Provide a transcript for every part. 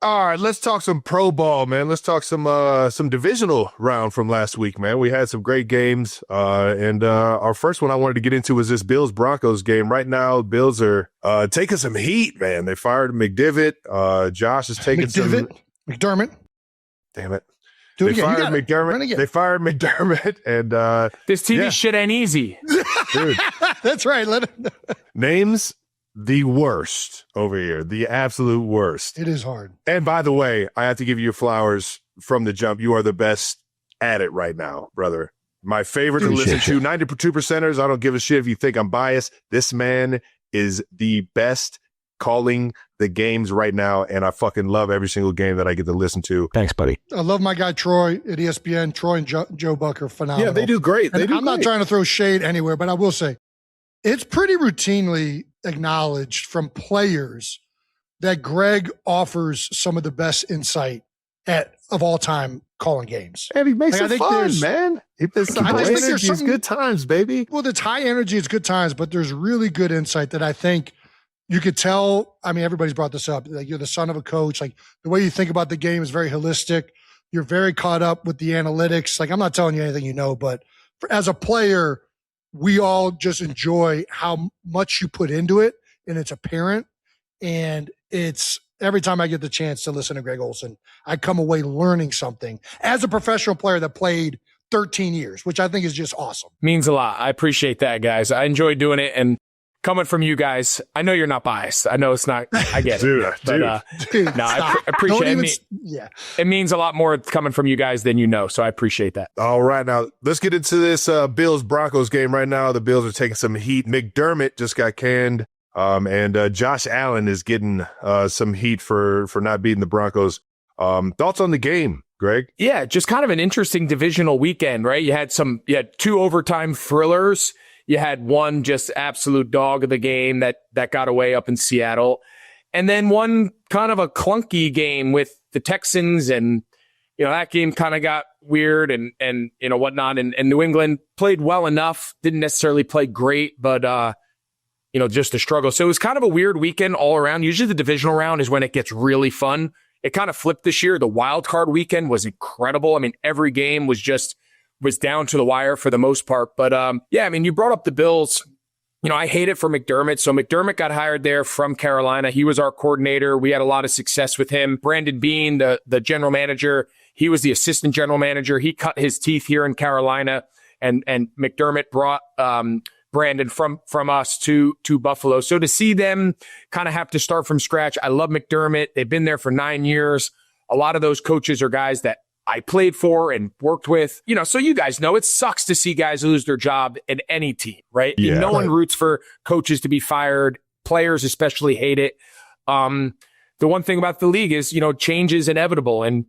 All right, let's talk some pro ball, man. Let's talk some divisional round from last week, man. We had some great games. And our first one I wanted to get into was this Bills Broncos game. Right now, Bills are taking some heat, man. They fired McDivitt. Josh is taking McDermott. Damn it. Do it They again. fired McDermott. They fired McDermott, and this TV shit ain't easy. Dude. That's right. Names the worst over here, the absolute worst. It is hard. And by the way, I have to give you flowers from the jump. You are the best at it right now, brother. My favorite to listen to. 92%ers. I don't give a shit if you think I'm biased. This man is the best calling the games right now, and I fucking love every single game that I get to listen to. Thanks, buddy. I love my guy Troy at ESPN. Troy and Joe Buck are phenomenal. Yeah, they do great. I'm not trying to throw shade anywhere, but I will say it's pretty routinely acknowledged from players that Greg offers some of the best insight of all time calling games. And he makes it fun, man. It's high energy. It's good times, baby. Well, it's high energy. It's good times, but there's really good insight that I think you could tell. I mean, everybody's brought this up. Like, you're the son of a coach. Like, the way you think about the game is very holistic. You're very caught up with the analytics. Like, I'm not telling you anything you know, but as a player, we all just enjoy how much you put into it, and it's apparent. And it's every time I get the chance to listen to Greg Olsen, I come away learning something as a professional player that played 13 years, which I think is just awesome. Means a lot. I appreciate that, guys. I enjoy doing it. And coming from you guys, I know you're not biased. I know it's not. I get it. Dude, no, I appreciate it. It means a lot more coming from you guys than you know. So I appreciate that. All right, now let's get into this Bills Broncos game right now. The Bills are taking some heat. McDermott just got canned, and Josh Allen is getting some heat for not beating the Broncos. Thoughts on the game, Greg? Yeah, just kind of an interesting divisional weekend, right? You had two overtime thrillers. You had one just absolute dog of the game that got away up in Seattle. And then one kind of a clunky game with the Texans, and, that game kind of got weird and whatnot. And New England played well enough, didn't necessarily play great, but, just a struggle. So it was kind of a weird weekend all around. Usually the divisional round is when it gets really fun. It kind of flipped this year. The wild card weekend was incredible. I mean, every game was down to the wire for the most part. But you brought up the Bills. I hate it for McDermott. So McDermott got hired there from Carolina. He was our coordinator. We had a lot of success with him. Brandon Beane, the general manager, he was the assistant general manager. He cut his teeth here in Carolina, and McDermott brought Brandon from us to Buffalo. So to see them kind of have to start from scratch, I love McDermott. They've been there for 9 years. A lot of those coaches are guys that I played for and worked with, so you guys know it sucks to see guys lose their job in any team, right? Yeah, no one roots for coaches to be fired. Players especially hate it. The one thing about the league is, change is inevitable. And,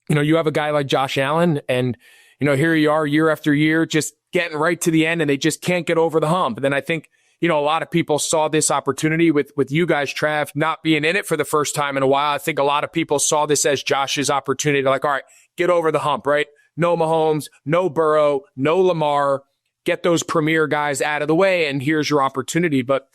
you have a guy like Josh Allen, and, here you are year after year, just getting right to the end, and they just can't get over the hump. And then I think, a lot of people saw this opportunity with you guys, Trav, not being in it for the first time in a while. I think a lot of people saw this as Josh's opportunity to, like, all right, get over the hump, right? No Mahomes, no Burrow, no Lamar. Get those premier guys out of the way, and here's your opportunity. But,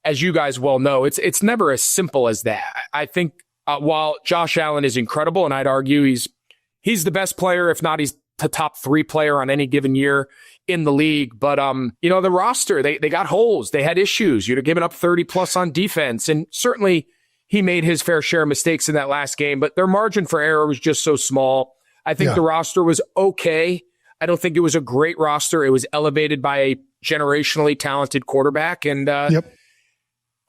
as you guys well know, it's never as simple as that. I think while Josh Allen is incredible, and I'd argue he's the best player, if not he's the top 3 player on any given year in the league. But, the roster, they got holes. They had issues. You'd have given up 30 plus on defense. And certainly he made his fair share of mistakes in that last game, but their margin for error was just so small. I think the roster was okay. I don't think it was a great roster. It was elevated by a generationally talented quarterback. And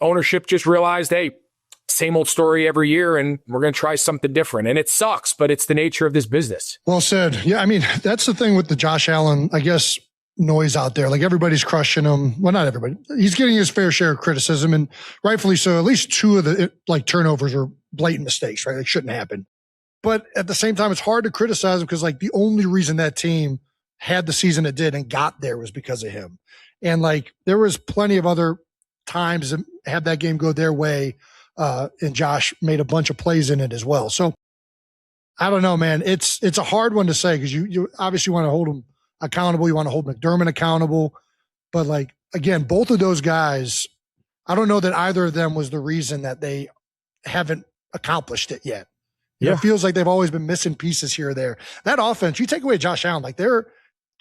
ownership just realized, hey, same old story every year, and we're going to try something different. And it sucks, but it's the nature of this business. Well said. Yeah, I mean, that's the thing with the Josh Allen, I guess, noise out there. Like, everybody's crushing him. Well, not everybody. He's getting his fair share of criticism, and rightfully so. At least 2 of the turnovers are blatant mistakes, right? They shouldn't happen. But at the same time, it's hard to criticize him because, the only reason that team had the season it did and got there was because of him. And there was plenty of other times that had that game go their way. And Josh made a bunch of plays in it as well. So I don't know, man. It's a hard one to say because you obviously want to hold him accountable. You want to hold McDermott accountable. But again, both of those guys, I don't know that either of them was the reason that they haven't accomplished it yet. It feels like they've always been missing pieces here or there. That offense, you take away Josh Allen, like they're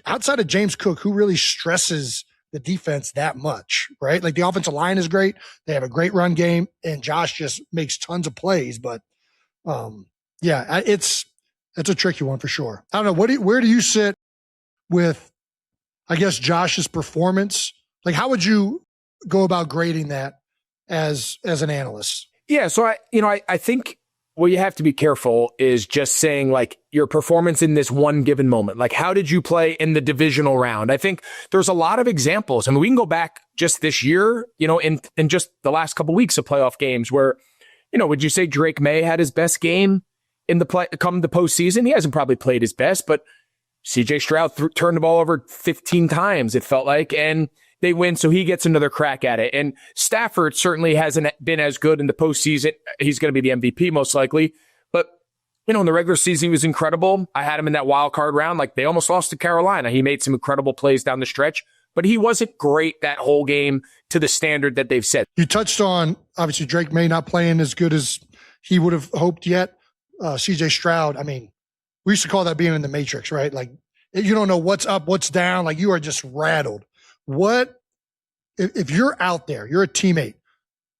outside of James Cook, who really stresses the defense that much, right? Like the offensive line is great. They have a great run game, and Josh just makes tons of plays. But it's a tricky one for sure. I don't know. Where do you sit with, I guess, Josh's performance? Like, how would you go about grading that as an analyst? Yeah. So I think what you have to be careful is just saying like your performance in this one given moment. Like, how did you play in the divisional round? I think there's a lot of examples. I mean, we can go back just this year, in just the last couple of weeks of playoff games where, would you say Drake May had his best game in the postseason? He hasn't probably played his best, but CJ Stroud turned the ball over 15 times, it felt like, and they win, so he gets another crack at it. And Stafford certainly hasn't been as good in the postseason. He's going to be the MVP most likely. But, in the regular season, he was incredible. I had him in that wild card round. Like, they almost lost to Carolina. He made some incredible plays down the stretch, but he wasn't great that whole game to the standard that they've set. You touched on, obviously, Drake May not playing as good as he would have hoped yet. CJ Stroud, I mean, we used to call that being in the Matrix, right? Like, you don't know what's up, what's down. Like, you are just rattled. If you're out there, you're a teammate,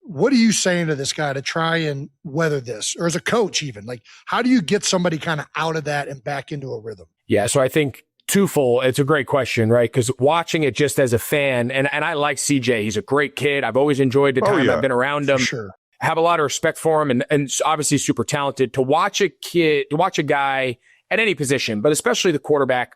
what are you saying to this guy to try and weather this? Or as a coach even, like, how do you get somebody kind of out of that and back into a rhythm? Yeah, so I think twofold. It's a great question, right? Because watching it just as a fan, and I like CJ. He's a great kid. I've always enjoyed the time I've been around him. Sure. Have a lot of respect for him and obviously super talented. To watch a guy at any position, but especially the quarterback,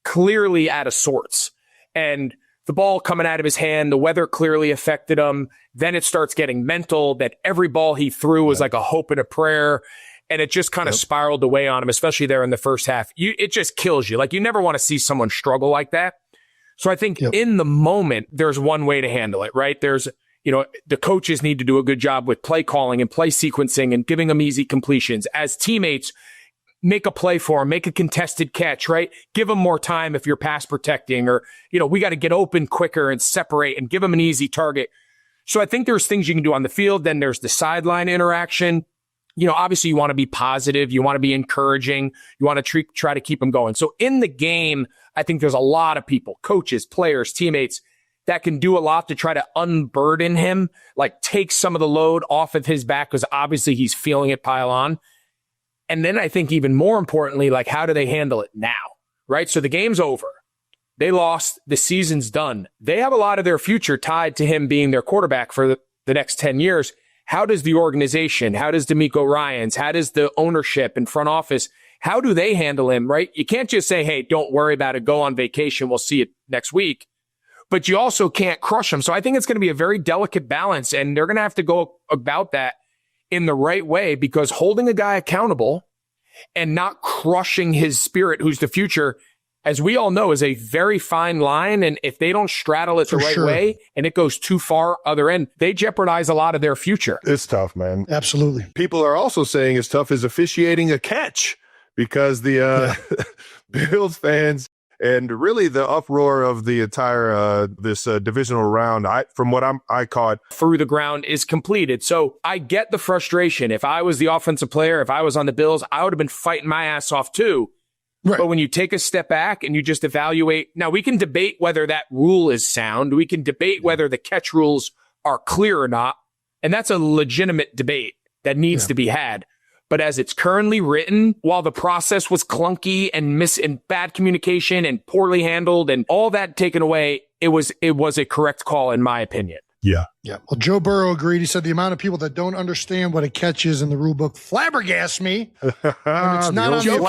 clearly out of sorts. And the ball coming out of his hand, the weather clearly affected him. Then it starts getting mental that every ball he threw was like a hope and a prayer. And it just kind of spiraled away on him, especially there in the first half. It just kills you. Like, you never want to see someone struggle like that. So I think in the moment, there's one way to handle it, right? There's, the coaches need to do a good job with play calling and play sequencing and giving them easy completions. As teammates, make a play for him, make a contested catch, right? Give him more time if you're pass protecting, or, we got to get open quicker and separate and give him an easy target. So I think there's things you can do on the field. Then there's the sideline interaction. Obviously you want to be positive. You want to be encouraging. You want to try to keep them going. So in the game, I think there's a lot of people, coaches, players, teammates, that can do a lot to try to unburden him, like take some of the load off of his back, because obviously he's feeling it pile on. And then I think even more importantly, like, how do they handle it now, right? So the game's over. They lost. The season's done. They have a lot of their future tied to him being their quarterback for the next 10 years. How does the organization, how does D'Amico Ryans, how does the ownership and front office, how do they handle him, right? You can't just say, hey, don't worry about it. Go on vacation. We'll see you next week. But you also can't crush him. So I think it's going to be a very delicate balance, and they're going to have to go about that in the right way, because holding a guy accountable and not crushing his spirit, who's the future, as we all know, is a very fine line. And if they don't straddle it the right way and it goes too far other end, they jeopardize a lot of their future. It's tough, man. Absolutely. People are also saying it's tough as officiating a catch, because the Bills fans and really the uproar of the entire this divisional round, from what I caught, through the ground is completed. So I get the frustration. If I was the offensive player, if I was on the Bills, I would have been fighting my ass off too. Right. But when you take a step back and you just evaluate, now we can debate whether that rule is sound. We can debate whether the catch rules are clear or not. And that's a legitimate debate that needs to be had. But as it's currently written, while the process was clunky and bad communication and poorly handled and all that taken away, it was a correct call in my opinion. Yeah. Yeah. Well, Joe Burrow agreed. He said the amount of people that don't understand what a catch is in the rule book flabbergasts me. It's not Joe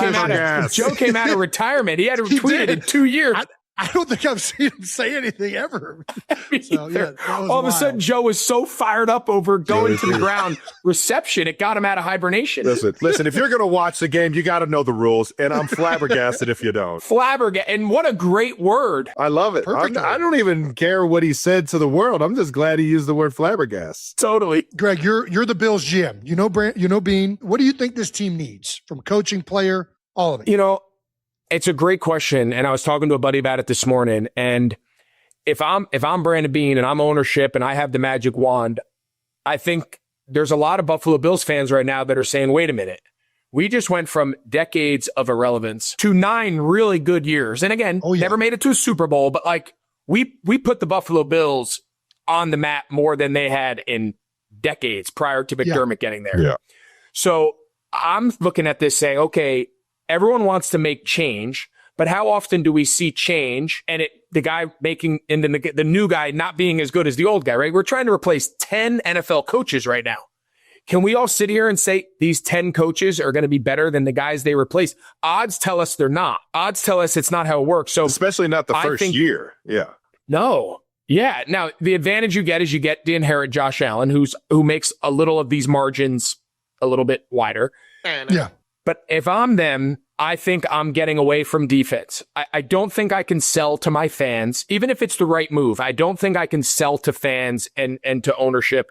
came out of retirement. He hadn't tweeted in 2 years. I don't think I've seen him say anything ever. So, all of a sudden, Joe was so fired up over going to the ground reception. It got him out of hibernation. Listen, if you're going to watch the game, you got to know the rules. And I'm flabbergasted if you don't. Flabbergasted. And what a great word. I love it. I don't even care what he said to the world. I'm just glad he used the word flabbergast. Totally. Greg, you're the Bills GM. You know Bean. What do you think this team needs from coaching, player, all of it? It's a great question, and I was talking to a buddy about it this morning. And if I'm Brandon Beane and I'm ownership and I have the magic wand, I think there's a lot of Buffalo Bills fans right now that are saying, wait a minute, we just went from decades of irrelevance to 9 really good years. And again, never made it to a Super Bowl, but like we put the Buffalo Bills on the map more than they had in decades prior to McDermott getting there. Yeah. So I'm looking at this saying, okay, everyone wants to make change, but how often do we see change and the guy making and then the new guy not being as good as the old guy, right? We're trying to replace 10 NFL coaches right now. Can we all sit here and say these 10 coaches are going to be better than the guys they replace? Odds tell us they're not. Odds tell us it's not how it works. So especially not the first year. Yeah. No. Yeah. Now, the advantage you get is you get to inherit Josh Allen, who makes a little of these margins a little bit wider. Yeah. But if I'm them, I think I'm getting away from defense. I don't think I can sell to my fans, even if it's the right move. I don't think I can sell to fans and to ownership.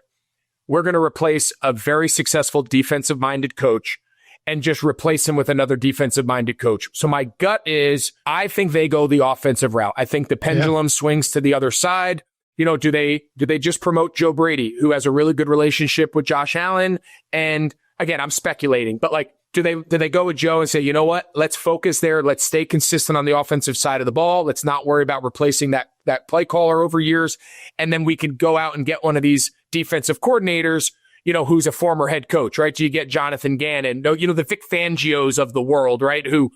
We're going to replace a very successful defensive-minded coach and just replace him with another defensive-minded coach. So my gut is I think they go the offensive route. I think the pendulum swings to the other side. You know, do they just promote Joe Brady, who has a really good relationship with Josh Allen? And again, I'm speculating, but like, do they go with Joe and say, you know what, let's focus there. Let's stay consistent on the offensive side of the ball. Let's not worry about replacing that play caller over years. And then we can go out and get one of these defensive coordinators, you know, who's a former head coach, right? So you get Jonathan Gannon, you know, the Vic Fangios of the world, right? Who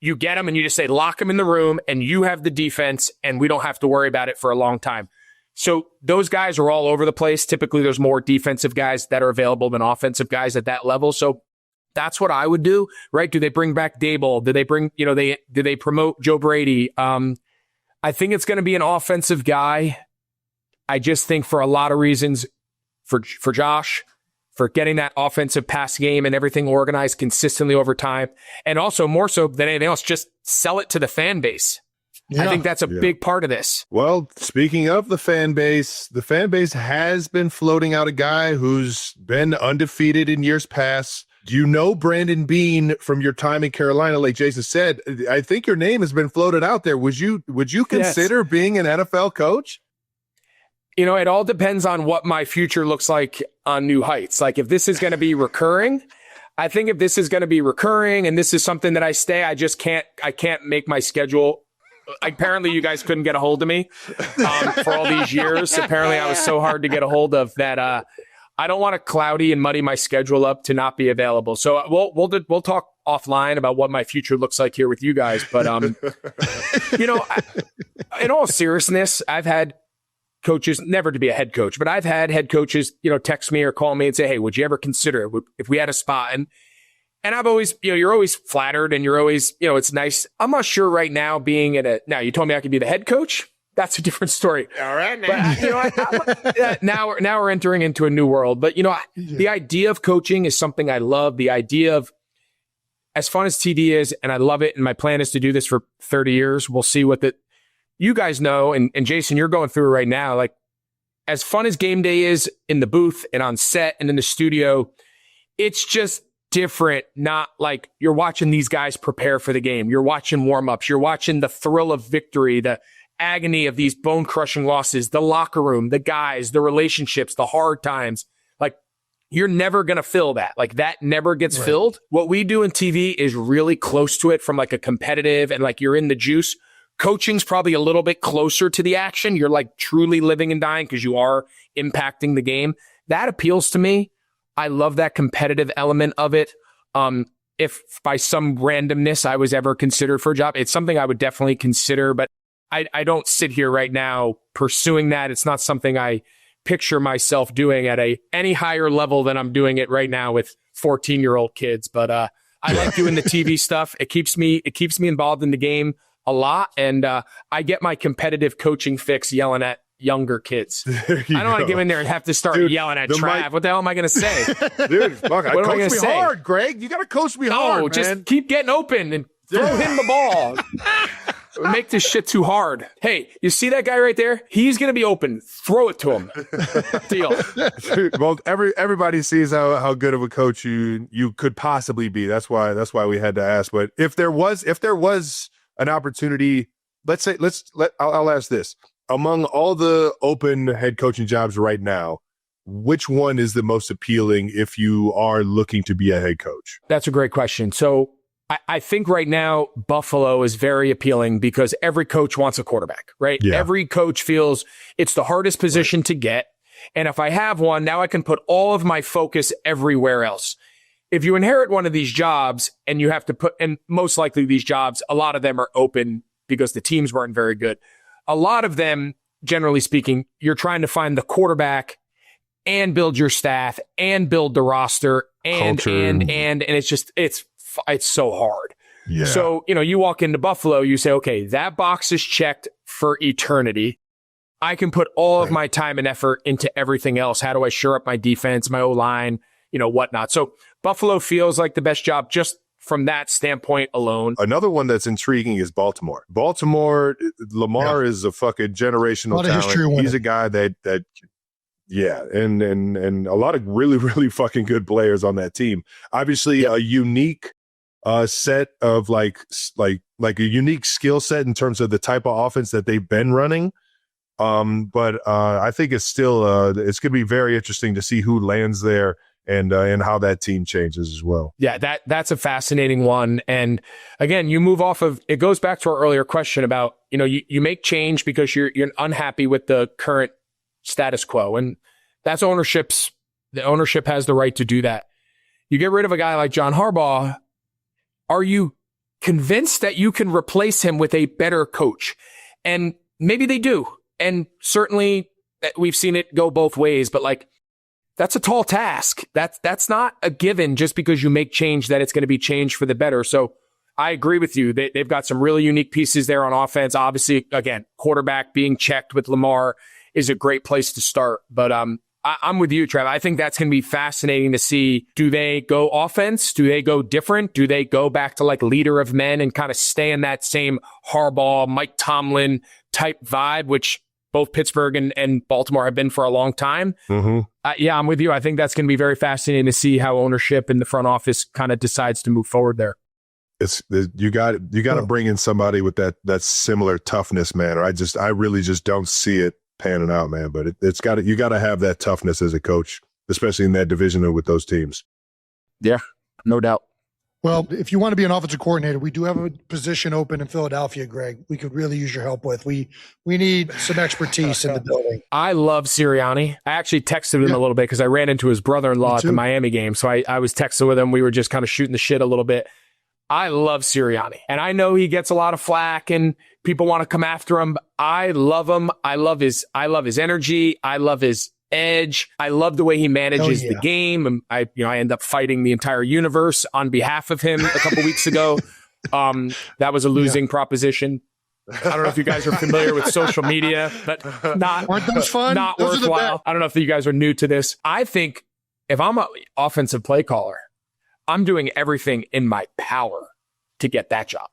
you get them and you just say, lock them in the room and you have the defense and we don't have to worry about it for a long time. So those guys are all over the place. Typically there's more defensive guys that are available than offensive guys at that level. So that's what I would do, right? Do they bring back Dable? Do they bring, you know, do they promote Joe Brady? I think it's going to be an offensive guy. I just think for a lot of reasons, for Josh, for getting that offensive pass game and everything organized consistently over time, and also more so than anything else, just sell it to the fan base. Yeah. I think that's a big part of this. Well, speaking of the fan base has been floating out a guy who's been undefeated in years past. Do you know Brandon Beane from your time in Carolina? Like Jason said, I think your name has been floated out there. Would you consider being an NFL coach? You know, it all depends on what my future looks like on New Heights. Like if this is going to be recurring, I think if this is going to be recurring and this is something that I can't make my schedule. Apparently you guys couldn't get a hold of me for all these years. Apparently I was so hard to get a hold of that I don't want to cloudy and muddy my schedule up to not be available. So we'll talk offline about what my future looks like here with you guys. But you know, in all seriousness, I've had coaches, never to be a head coach, but I've had head coaches, you know, text me or call me and say, "Hey, would you ever consider if we had a spot?" And I've always, you know, you're always flattered and you're always, you know, it's nice. I'm not sure right now now you told me I could be the head coach. That's a different story. All right, now. But, you know, now we're entering into a new world. But, you know, the idea of coaching is something I love. The idea of, as fun as TD is, and I love it, and my plan is to do this for 30 years. We'll see what you guys know, and Jason, you're going through it right now. Like, as fun as game day is in the booth and on set and in the studio, it's just different. Not like you're watching these guys prepare for the game. You're watching warm-ups. You're watching the thrill of victory, the agony of these bone-crushing losses, the locker room, the guys, the relationships, the hard times. Like, you're never going to fill that. Like, that never gets filled. What we do in TV is really close to it from like a competitive and like you're in the juice. Coaching's probably a little bit closer to the action. You're like truly living and dying because you are impacting the game. That appeals to me. I love that competitive element of it. If by some randomness I was ever considered for a job, it's something I would definitely consider, but I don't sit here right now pursuing that. It's not something I picture myself doing at any higher level than I'm doing it right now with 14-year-old kids. But I like doing the TV stuff. It keeps me involved in the game a lot, and I get my competitive coaching fix yelling at younger kids. I don't want to get in there and have to start yelling at Trav. What the hell am I going to say? Dude, fuck, what am I going to say? Hard, Greg. You got to coach me hard, man. Just keep getting open and throw him the ball. Make this shit too hard. Hey, you see that guy right there? He's going to be open. Throw it to him. Deal. Well, everybody sees how good of a coach you could possibly be. That's why we had to ask. But if there was an opportunity, I'll ask this. Among all the open head coaching jobs right now, which one is the most appealing if you are looking to be a head coach? That's a great question. So I think right now Buffalo is very appealing because every coach wants a quarterback, right? Yeah. Every coach feels it's the hardest position to get. And if I have one, now I can put all of my focus everywhere else. If you inherit one of these jobs and you have to put, and most likely these jobs, a lot of them are open because the teams weren't very good. A lot of them, generally speaking, you're trying to find the quarterback and build your staff and build the roster and it's just, it's so hard. Yeah. So, you walk into Buffalo, you say, okay, that box is checked for eternity. I can put all of my time and effort into everything else. How do I shore up my defense, my O-line, whatnot. So Buffalo feels like the best job just from that standpoint alone. Another one that's intriguing is Baltimore. Lamar is a fucking generational talent. He's a guy that and a lot of really, really fucking good players on that team. Obviously, a unique set of like a unique skill set in terms of the type of offense that they've been running. But I think it's still it's going to be very interesting to see who lands there and how that team changes as well. Yeah, that's a fascinating one. And again, you move off of, it goes back to our earlier question about, you make change because you're unhappy with the current status quo. And that's the ownership has the right to do that. You get rid of a guy like John Harbaugh. Are you convinced that you can replace him with a better coach? And maybe they do. And certainly we've seen it go both ways, but that's a tall task. That's not a given just because you make change that it's going to be changed for the better. So I agree with you. They've got some really unique pieces there on offense. Obviously, again, quarterback being checked with Lamar is a great place to start. But I'm with you, Trev. I think that's going to be fascinating to see. Do they go offense? Do they go different? Do they go back to leader of men and kind of stay in that same Harbaugh, Mike Tomlin type vibe, which both Pittsburgh and Baltimore have been for a long time? Mm-hmm. Yeah, I'm with you. I think that's going to be very fascinating to see how ownership in the front office kind of decides to move forward there. You got to bring in somebody with that similar toughness, man. Or I really just don't see it panning out, man. But you got to have that toughness as a coach, especially in that division with those teams. Yeah, no doubt. Well, if you want to be an offensive coordinator, we do have a position open in Philadelphia, Greg. We could really use your help with. We need some expertise in the building. I love Sirianni. I actually texted him a little bit because I ran into his brother-in-law at the Miami game. So I was texting with him. We were just kind of shooting the shit a little bit. I love Sirianni. And I know he gets a lot of flack and people want to come after him. I love him. I love his energy. I love his edge. I love the way he manages the game. And I end up fighting the entire universe on behalf of him a couple weeks ago. That was a losing proposition. I don't know if you guys are familiar with social media, but aren't those fun? Not worthwhile. I don't know if you guys are new to this. I think if I'm an offensive play caller, I'm doing everything in my power to get that job.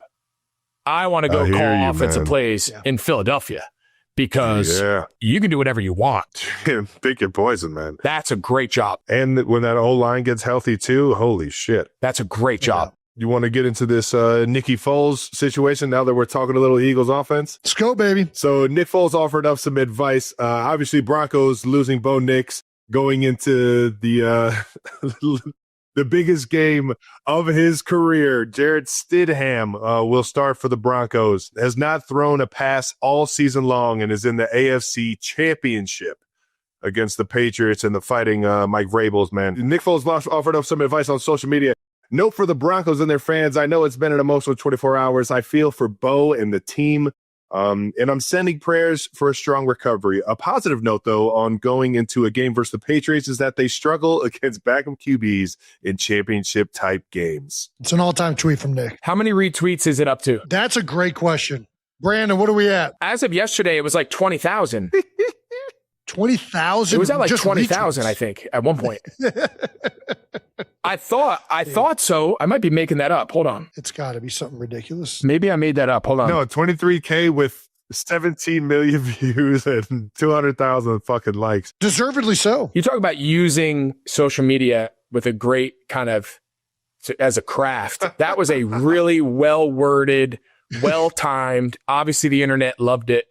I want to go call offensive plays in Philadelphia because you can do whatever you want. Pick your poison, man. That's a great job. And when that O-line gets healthy too, holy shit. That's a great job. You want to get into this Nicky Foles situation now that we're talking a little Eagles offense? Let's go, baby. So Nick Foles offered up some advice. Obviously, Broncos losing Bo Nix going into the the biggest game of his career. Jarrett Stidham will start for the Broncos. Has not thrown a pass all season long and is in the AFC Championship against the Patriots and the Fighting Mike Vrabels, man. Nick Foles offered up some advice on social media. Note for the Broncos and their fans, I know it's been an emotional 24 hours. I feel for Bo and the team, and I'm sending prayers for a strong recovery. A positive note, though, on going into a game versus the Patriots is that they struggle against backup QBs in championship-type games. It's an all-time tweet from Nick. How many retweets is it up to? That's a great question. Brandon, what are we at? As of yesterday, it was like 20,000. 20,000? It was at like 20,000, I think, at one point. I thought so. I might be making that up. Hold on. It's got to be something ridiculous. Maybe I made that up. Hold on. No, 23K with 17 million views and 200,000 fucking likes. Deservedly so. You talk about using social media with a great kind of as a craft. That was a really well-worded, well-timed. Obviously, the internet loved it.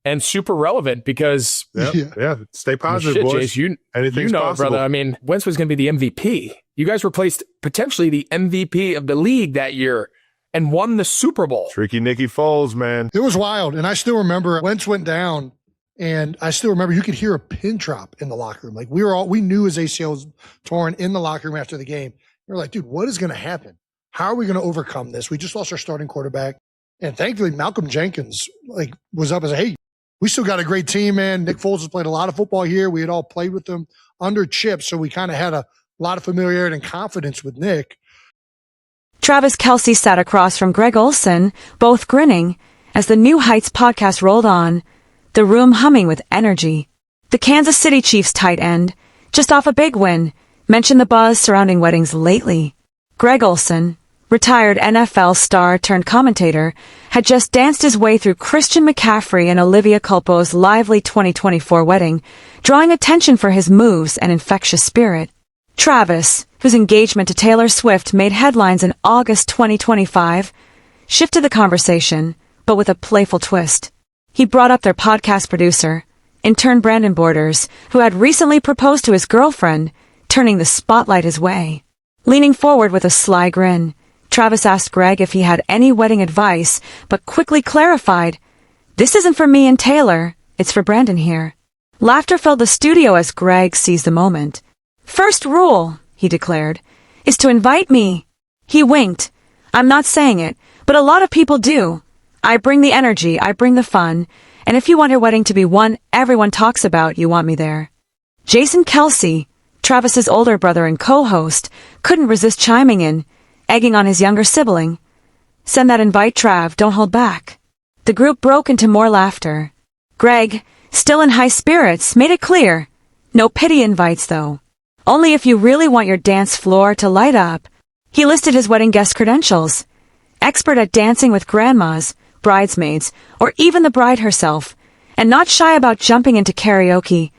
and super relevant because yeah. Stay positive, shit, boys. Jace, Anything's possible, brother. I mean, Wentz was going to be the MVP. You guys replaced potentially the MVP of the league that year and won the Super Bowl. Tricky Nicky Foles, man. It was wild. And I still remember Wentz went down, and I still remember you could hear a pin drop in the locker room. Like we knew his ACL was torn in the locker room after the game. We were like, dude, what is going to happen? How are we going to overcome this? We just lost our starting quarterback. And thankfully, Malcolm Jenkins was up as hey, we still got a great team, man. Nick Foles has played a lot of football here. We had all played with him under Chip, so we kind of had a lot of familiarity and confidence with Nick. Travis Kelce sat across from Greg Olsen, both grinning, as the New Heights podcast rolled on, the room humming with energy. The Kansas City Chiefs tight end, just off a big win, mentioned the buzz surrounding weddings lately. Greg Olsen, retired NFL star turned commentator, had just danced his way through Christian McCaffrey and Olivia Culpo's lively 2024 wedding, drawing attention for his moves and infectious spirit. Travis, whose engagement to Taylor Swift made headlines in August 2025, shifted the conversation, but with a playful twist. He brought up their podcast producer, intern Brandon Borders, who had recently proposed to his girlfriend, turning the spotlight his way. Leaning forward with a sly grin, Travis asked Greg if he had any wedding advice, but quickly clarified, "This isn't for me and Taylor, it's for Brandon here." Laughter filled the studio as Greg seized the moment. "First rule," he declared, "is to invite me." He winked. "I'm not saying it, but a lot of people do. I bring the energy, I bring the fun, and if you want your wedding to be one everyone talks about, you want me there." Jason Kelce, Travis's older brother and co-host, couldn't resist chiming in, egging on his younger sibling. "Send that invite, Trav, don't hold back." The group broke into more laughter. Greg, still in high spirits, made it clear. No pity invites, though. Only if you really want your dance floor to light up. He listed his wedding guest credentials. Expert at dancing with grandmas, bridesmaids, or even the bride herself, and not shy about jumping into karaoke,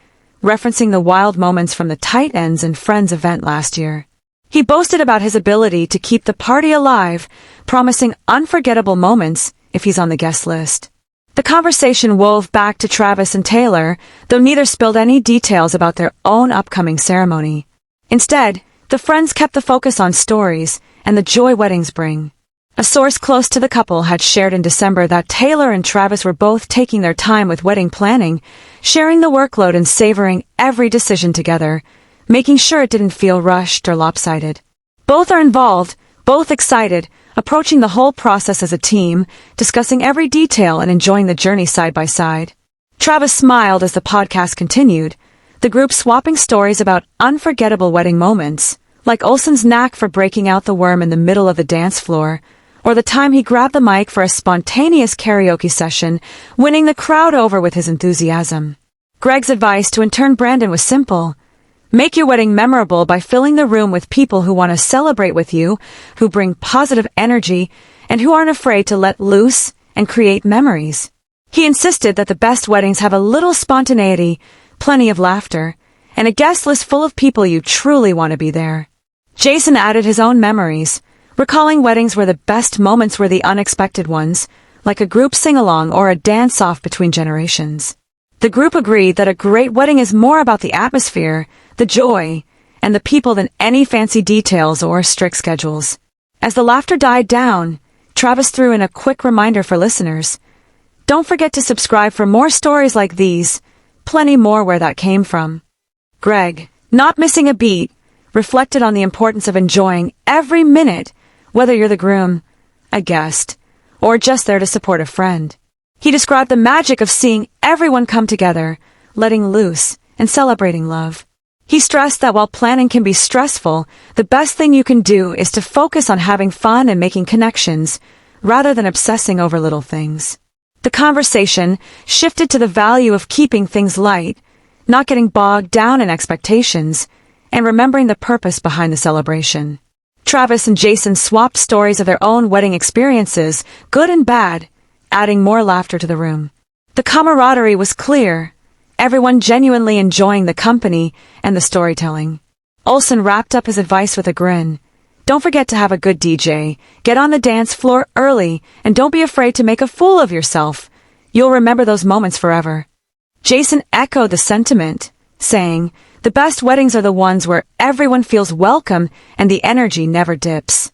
referencing the wild moments from the Tight Ends and Friends event last year. He boasted about his ability to keep the party alive, promising unforgettable moments if he's on the guest list. The conversation wove back to Travis and Taylor, though neither spilled any details about their own upcoming ceremony. Instead, the friends kept the focus on stories and the joy weddings bring. A source close to the couple had shared in December that Taylor and Travis were both taking their time with wedding planning, sharing the workload and savoring every decision together, making sure it didn't feel rushed or lopsided. Both are involved, both excited, approaching the whole process as a team, discussing every detail and enjoying the journey side by side. Travis smiled as the podcast continued, the group swapping stories about unforgettable wedding moments, like Olsen's knack for breaking out the worm in the middle of the dance floor, or the time he grabbed the mic for a spontaneous karaoke session, winning the crowd over with his enthusiasm. Greg's advice to intern Brandon was simple. Make your wedding memorable by filling the room with people who want to celebrate with you, who bring positive energy, and who aren't afraid to let loose and create memories. He insisted that the best weddings have a little spontaneity, plenty of laughter, and a guest list full of people you truly want to be there. Jason added his own memories, recalling weddings where the best moments were the unexpected ones, like a group sing-along or a dance-off between generations. The group agreed that a great wedding is more about the atmosphere, the joy, and the people than any fancy details or strict schedules. As the laughter died down, Travis threw in a quick reminder for listeners. Don't forget to subscribe for more stories like these, plenty more where that came from. Greg, not missing a beat, reflected on the importance of enjoying every minute, whether you're the groom, a guest, or just there to support a friend. He described the magic of seeing everyone come together, letting loose, and celebrating love. He stressed that while planning can be stressful, the best thing you can do is to focus on having fun and making connections, rather than obsessing over little things. The conversation shifted to the value of keeping things light, not getting bogged down in expectations, and remembering the purpose behind the celebration. Travis and Jason swapped stories of their own wedding experiences, good and bad, adding more laughter to the room. The camaraderie was clear, everyone genuinely enjoying the company and the storytelling. Olsen wrapped up his advice with a grin. Don't forget to have a good DJ, get on the dance floor early, and don't be afraid to make a fool of yourself. You'll remember those moments forever. Jason echoed the sentiment, saying, "The best weddings are the ones where everyone feels welcome and the energy never dips."